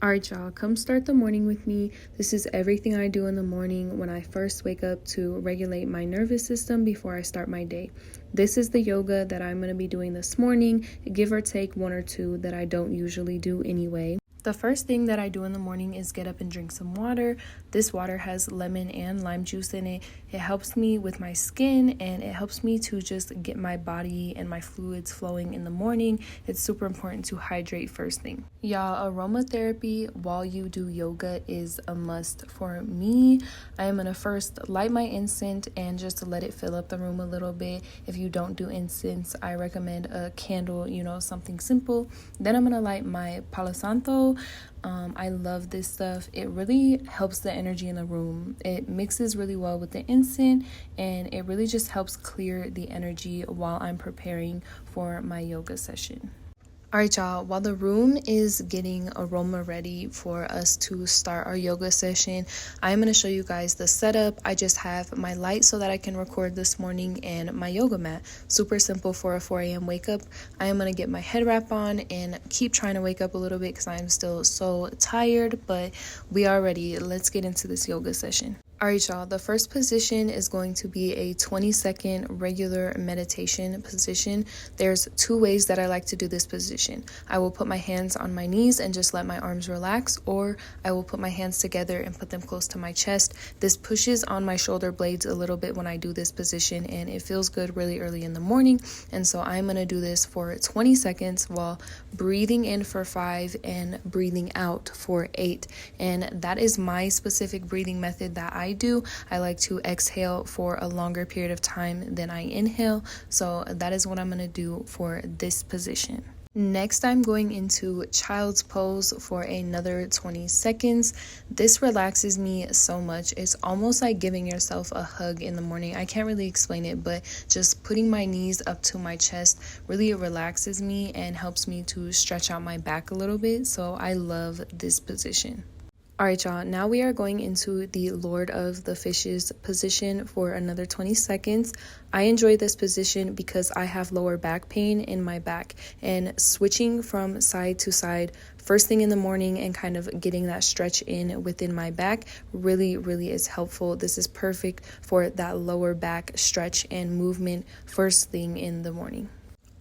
Alright, y'all, come start the morning with me. This is everything I do in the morning when I first wake up to regulate my nervous system before I start my day. This is the yoga that I'm going to be doing this morning, give or take one or two that I don't usually do anyway. The first thing that I do in the morning is get up and drink some water. This water has lemon and lime juice in it. It helps me with my skin and it helps me to just get my body and my fluids flowing in the morning. It's super important to hydrate first thing. Y'all, aromatherapy while you do yoga is a must for me. I am going to first light my incense and just let it fill up the room a little bit. If you don't do incense, I recommend a candle, something simple. Then I'm going to light my Palo Santo. I love this stuff. It really helps the energy in the room. It mixes really well with the incense and it really just helps clear the energy while I'm preparing for my yoga session. All right, y'all, while the room is getting aroma ready for us to start our yoga session, I'm going to show you guys the setup. I just have my light so that I can record this morning and my yoga mat. Super simple for a 4 a.m. wake up. I am going to get my head wrap on and keep trying to wake up a little bit because I'm still so tired, but we are ready. Let's get into this yoga session. All right, y'all, the first position is going to be a 20-second regular meditation position. There's 2 ways that I like to do this position. I will put my hands on my knees and just let my arms relax, or I will put my hands together and put them close to my chest. This pushes on my shoulder blades a little bit when I do this position, and it feels good really early in the morning. And so I'm going to do this for 20 seconds while breathing in for 5 and breathing out for 8. And that is my specific breathing method that I do. I like to exhale for a longer period of time than I inhale. So that is what I'm going to do for this position. Next, I'm going into child's pose for another 20 seconds. This relaxes me so much. It's almost like giving yourself a hug in the morning. I can't really explain it, but just putting my knees up to my chest really relaxes me and helps me to stretch out my back a little bit. So I love this position. All right, y'all, now we are going into the Lord of the Fishes position for another 20 seconds. I enjoy this position because I have lower back pain in my back, and switching from side to side first thing in the morning and kind of getting that stretch in within my back really is helpful. This is perfect for that lower back stretch and movement first thing in the morning.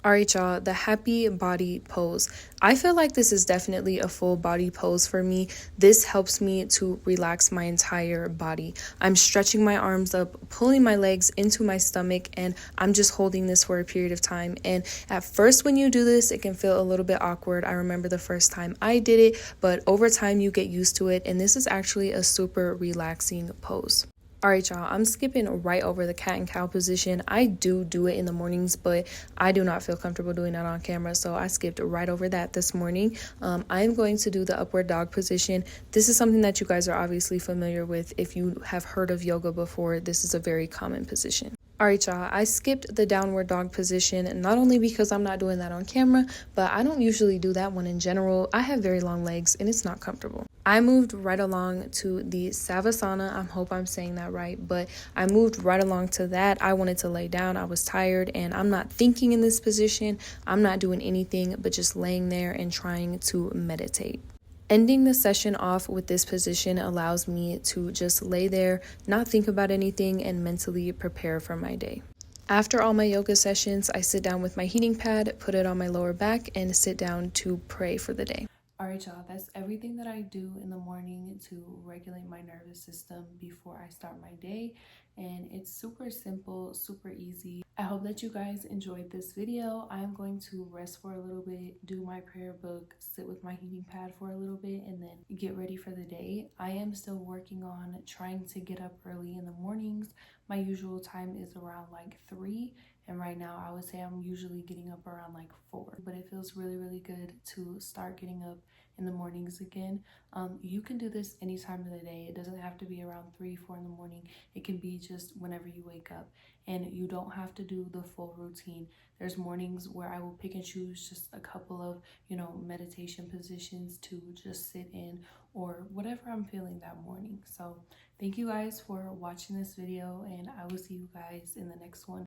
All right, y'all, the happy body pose. I feel like this is definitely a full body pose for me. This helps me to relax my entire body. I'm stretching my arms up, pulling my legs into my stomach, and I'm just holding this for a period of time. And at first, when you do this, it can feel a little bit awkward. I remember the first time I did it, but over time you get used to it. And this is actually a super relaxing pose. All right, y'all, I'm skipping right over the cat and cow position. I do it in the mornings, but I do not feel comfortable doing that on camera, so I skipped right over that this morning. I'm going to do the upward dog position. This is something that you guys are obviously familiar with. If you have heard of yoga before, this is a very common position. All right, y'all, I skipped the downward dog position, not only because I'm not doing that on camera, but I don't usually do that one in general. I have very long legs and it's not comfortable. I moved right along to the Savasana. I hope I'm saying that right, but I moved right along to that. I wanted to lay down. I was tired and I'm not thinking in this position. I'm not doing anything but just laying there and trying to meditate. Ending the session off with this position allows me to just lay there, not think about anything, and mentally prepare for my day. After all my yoga sessions, I sit down with my heating pad, put it on my lower back, and sit down to pray for the day. All right, y'all, that's everything that I do in the morning to regulate my nervous system before I start my day. And it's super simple, super easy. I hope that you guys enjoyed this video. I am going to rest for a little bit, do my prayer book, sit with my heating pad for a little bit, and then get ready for the day. I am still working on trying to get up early in the mornings. My usual time is around like 3. And right now I would say I'm usually getting up around like 4, but it feels really good to start getting up in the mornings again. You can do this any time of the day. It doesn't have to be around 3-4 in the morning. It can be just whenever you wake up, and you don't have to do the full routine. There's mornings where I will pick and choose just a couple of meditation positions to just sit in, or whatever I'm feeling that morning. So thank you guys for watching this video, and I will see you guys in the next one.